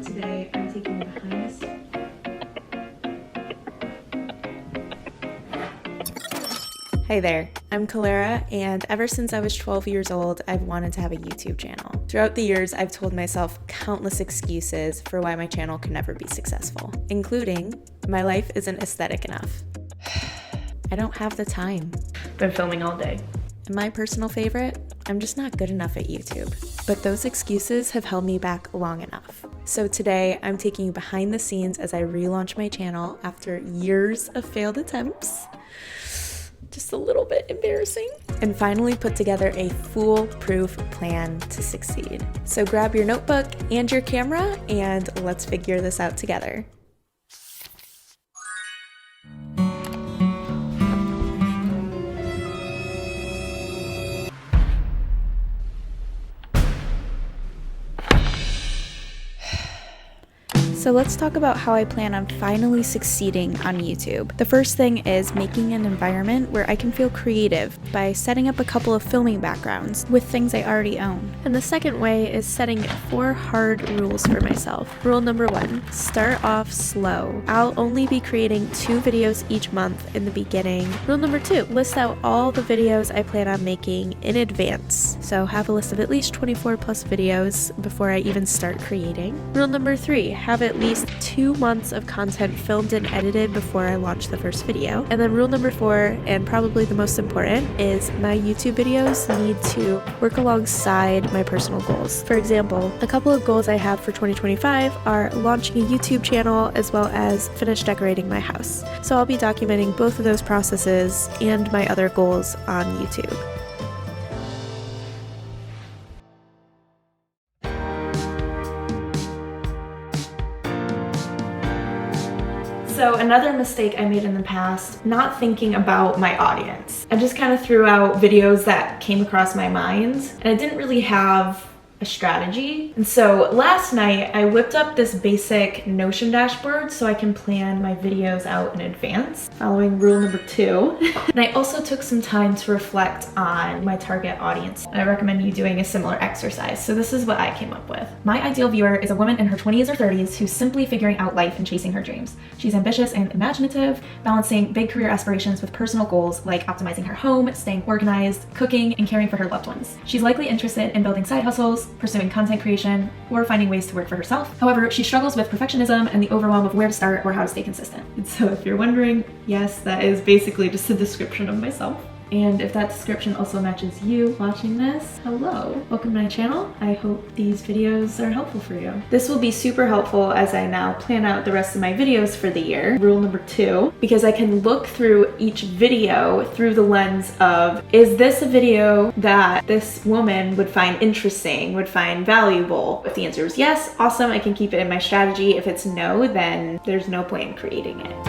So today I'm taking you behind the scenes. Hey there, I'm Kalara, and ever since I was 12 years old, I've wanted to have a YouTube channel. Throughout the years, I've told myself countless excuses for why my channel could never be successful, including my life isn't aesthetic enough. I don't have the time. Been filming all day. And my personal favorite, I'm just not good enough at YouTube. But those excuses have held me back long enough. So today, I'm taking you behind the scenes as I relaunch my channel after years of failed attempts. Just a little bit embarrassing, and finally put together a foolproof plan to succeed. So grab your notebook and your camera and let's figure this out together. So let's talk about how I plan on finally succeeding on YouTube. The first thing is making an environment where I can feel creative by setting up a couple of filming backgrounds with things I already own. And the second way is setting 4 hard rules for myself. Rule number 1, start off slow. I'll only be creating 2 videos each month in the beginning. Rule number 2, list out all the videos I plan on making in advance. So have a list of at least 24 plus videos before I even start creating. Rule number 3, have at least 2 months of content filmed and edited before I launch the first video. And then rule number 4, and probably the most important, is my YouTube videos need to work alongside my personal goals. For example, a couple of goals I have for 2025 are launching a YouTube channel as well as finish decorating my house. So I'll be documenting both of those processes and my other goals on YouTube. So another mistake I made in the past, not thinking about my audience. I just kind of threw out videos that came across my mind, and I didn't really have a strategy. And so last night I whipped up this basic Notion dashboard so I can plan my videos out in advance, following rule number 2. And I also took some time to reflect on my target audience. And I recommend you doing a similar exercise. So this is what I came up with. My ideal viewer is a woman in her 20s or 30s who's simply figuring out life and chasing her dreams. She's ambitious and imaginative, balancing big career aspirations with personal goals like optimizing her home, staying organized, cooking, and caring for her loved ones. She's likely interested in building side hustles, pursuing content creation, or finding ways to work for herself. However, she struggles with perfectionism and the overwhelm of where to start or how to stay consistent. And so if you're wondering, yes, that is basically just a description of myself. And if that description also matches you watching this, hello. Welcome to my channel. I hope these videos are helpful for you. This will be super helpful as I now plan out the rest of my videos for the year. Rule number 2, because I can look through each video through the lens of, is this a video that this woman would find interesting, would find valuable? If the answer is yes, awesome, I can keep it in my strategy. If it's no, then there's no point in creating it.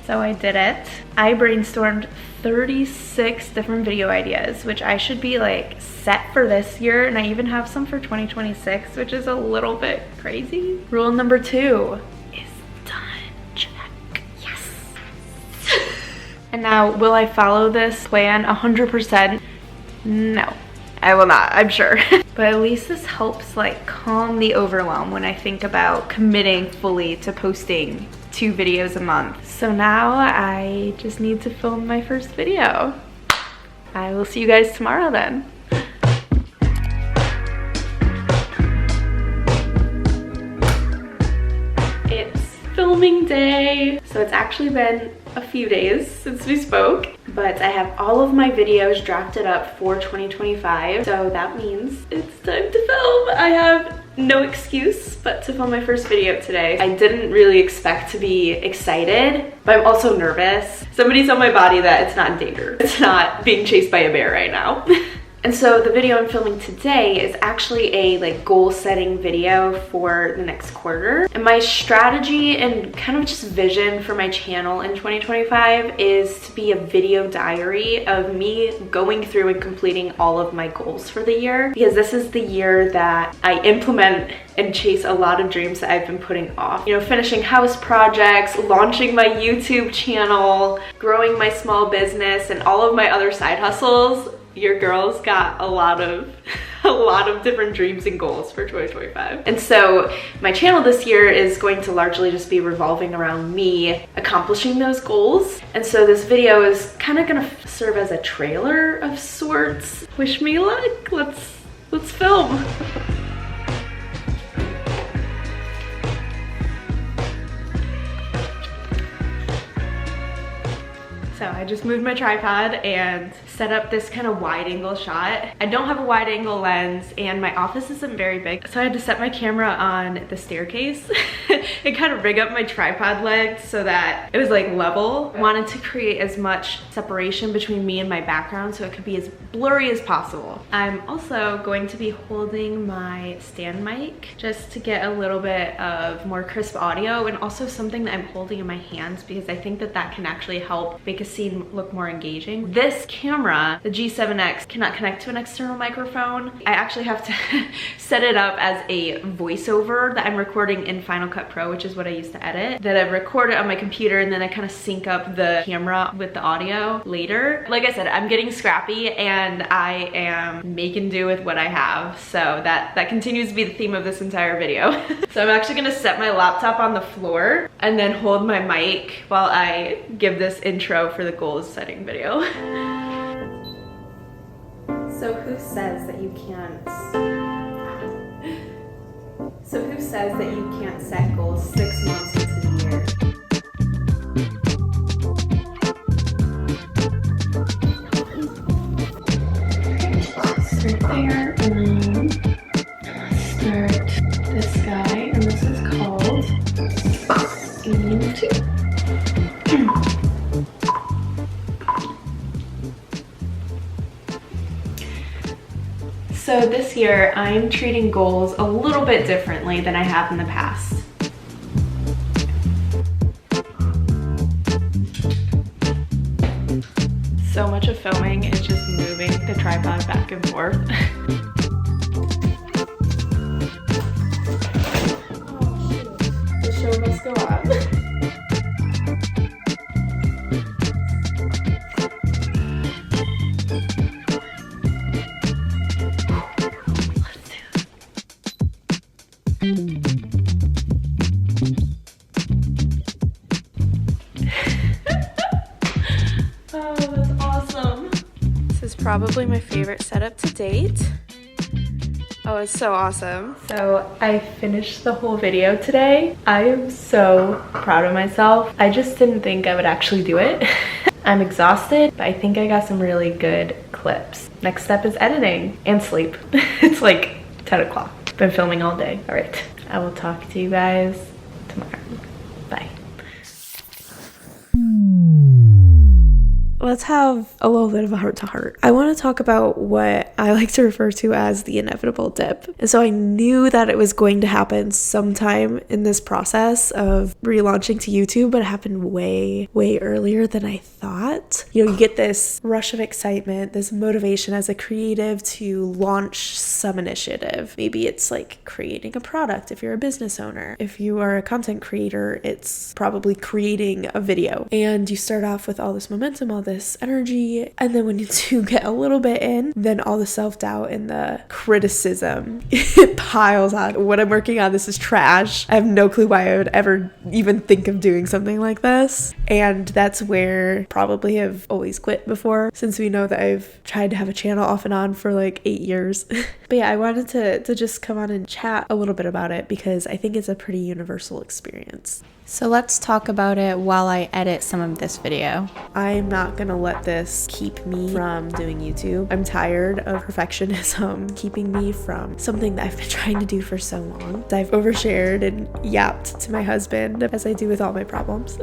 So I did it. I brainstormed 36 different video ideas, which I should be like set for this year, and I even have some for 2026, which is a little bit crazy. Rule number 2 is done. Check. Yes. And now, will I follow this plan 100%? No, I will not, I'm sure. But at least this helps like calm the overwhelm when I think about committing fully to posting 2 videos a month. So now I just need to film my first video. I will see you guys tomorrow then. It's filming day. So it's actually been a few days since we spoke, but I have all of my videos drafted up for 2025. So that means it's time to film. I have no excuse but to film my first video today. I didn't really expect to be excited, but I'm also nervous. Somebody told my body that it's not in danger. It's not being chased by a bear right now. And so the video I'm filming today is actually a like goal setting video for the next quarter. And my strategy and kind of just vision for my channel in 2025 is to be a video diary of me going through and completing all of my goals for the year, because this is the year that I implement and chase a lot of dreams that I've been putting off. You know, finishing house projects, launching my YouTube channel, growing my small business, and all of my other side hustles. Your girl's got a lot of different dreams and goals for 2025. And so my channel this year is going to largely just be revolving around me accomplishing those goals. And so this video is kind of gonna serve as a trailer of sorts. Wish me luck. Let's film. So I just moved my tripod and set up this kind of wide angle shot. I don't have a wide angle lens and my office isn't very big, so I had to set my camera on the staircase and kind of rig up my tripod legs so that it was like level. I wanted to create as much separation between me and my background so it could be as blurry as possible. I'm also going to be holding my stand mic just to get a little bit of more crisp audio, and also something that I'm holding in my hands because I think that can actually help make a scene look more engaging. This camera, the G7X, cannot connect to an external microphone. I actually have to set it up as a voiceover that I'm recording in Final Cut Pro, which is what I use to edit, that I record it on my computer and then I kind of sync up the camera with the audio later. Like I said, I'm getting scrappy and I am making do with what I have. So that continues to be the theme of this entire video. So I'm actually gonna set my laptop on the floor and then hold my mic while I give this intro for the goals setting video. So who says that you can't set goals 6 months into the year? Start there, and then start this guy, and this is called YouTube. So this year, I'm treating goals a little bit differently than I have in the past. So much of filming is just moving the tripod back and forth. Oh shoot, the show must go on. Oh, that's awesome. This is probably my favorite setup to date. Oh, it's so awesome. So I finished the whole video today. I am so proud of myself. I just didn't think I would actually do it. I'm exhausted, but I think I got some really good clips. Next step is editing and sleep. It's like 10 o'clock. Been filming all day. All right, I will talk to you guys tomorrow. Bye. Let's have a little bit of a heart-to-heart. I want to talk about what I like to refer to as the inevitable dip. And so I knew that it was going to happen sometime in this process of relaunching to YouTube, but it happened way, way earlier than I thought. You know, you get this rush of excitement, this motivation as a creative to launch some initiative. Maybe it's like creating a product if you're a business owner. If you are a content creator, it's probably creating a video. And you start off with all this momentum, all this energy, and then when you do get a little bit in, then all the self-doubt and the criticism it piles on. What I'm working on, this is trash. I have no clue why I would ever even think of doing something like this. And that's where probably have always quit before, since we know that I've tried to have a channel off and on for like 8 years. But yeah, I wanted to just come on and chat a little bit about it because I think it's a pretty universal experience. So let's talk about it while I edit some of this video. I'm not gonna let this keep me from doing YouTube. I'm tired of perfectionism keeping me from something that I've been trying to do for so long. I've overshared and yapped to my husband, as I do with all my problems.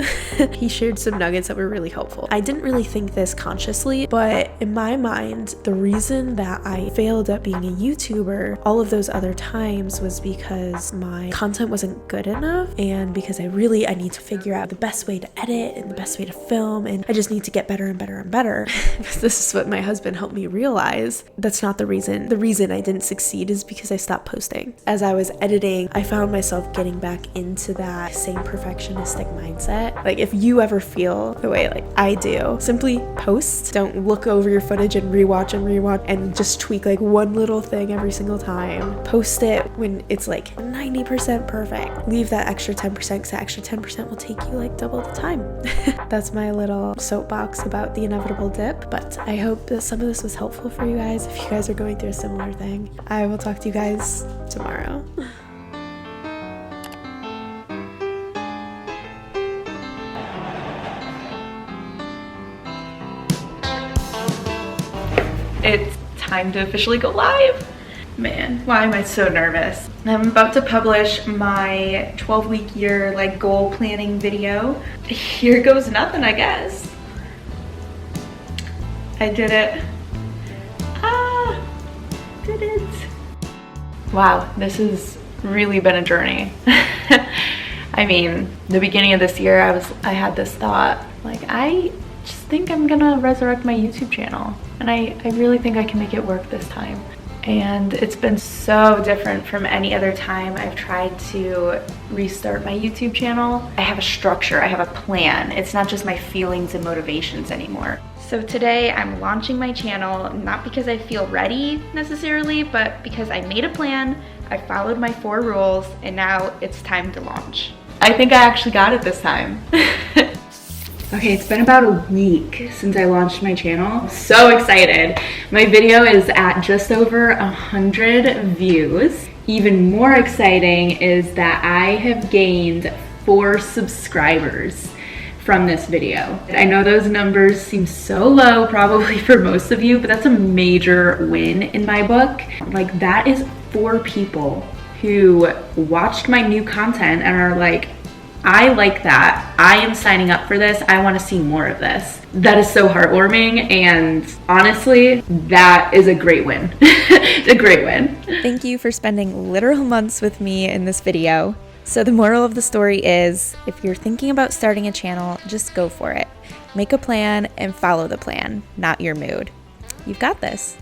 He shared some nuggets that were really helpful. I didn't really think this consciously, but in my mind, the reason that I failed at being a YouTuber all of those other times was because my content wasn't good enough, and because I need to figure out the best way to edit and the best way to film, and I just need to get better and better and better. This is what my husband helped me realize. That's not the reason. The reason I didn't succeed is because I stopped posting. As I was editing, I found myself getting back into that same perfectionistic mindset. Like, if you ever feel the way like I do, simply post. Don't look over your footage and rewatch and just tweak like one little thing every single time. Post it when it's like 90% perfect. Leave that extra 10% because that extra 10% will take you like double the time. That's my little soapbox about the inevitable dip, but I hope that some of this was helpful for you guys if you guys are going through a similar thing. I will talk to you guys tomorrow. It's time to officially go live. Man, why am I so nervous? I'm about to publish my 12-week year like goal planning video. Here goes nothing, I guess. I did it. Did it. Wow, this has really been a journey. I mean, the beginning of this year, I had this thought, like, I just think I'm gonna resurrect my YouTube channel. And I really think I can make it work this time. And it's been so different from any other time I've tried to restart my YouTube channel. I have a structure, I have a plan. It's not just my feelings and motivations anymore. So today I'm launching my channel, not because I feel ready necessarily, but because I made a plan, I followed my 4 rules, and now it's time to launch. I think I actually got it this time. Okay, it's been about a week since I launched my channel. I'm so excited. My video is at just over 100 views. Even more exciting is that I have gained 4 subscribers from this video. I know those numbers seem so low probably for most of you, but that's a major win in my book. Like, that is 4 people who watched my new content and are like, I like that. I am signing up for this. I want to see more of this. That is so heartwarming, and honestly, that is a great win. It's a great win. Thank you for spending literal months with me in this video. So the moral of the story is, if you're thinking about starting a channel, just go for it. Make a plan and follow the plan, not your mood. You've got this.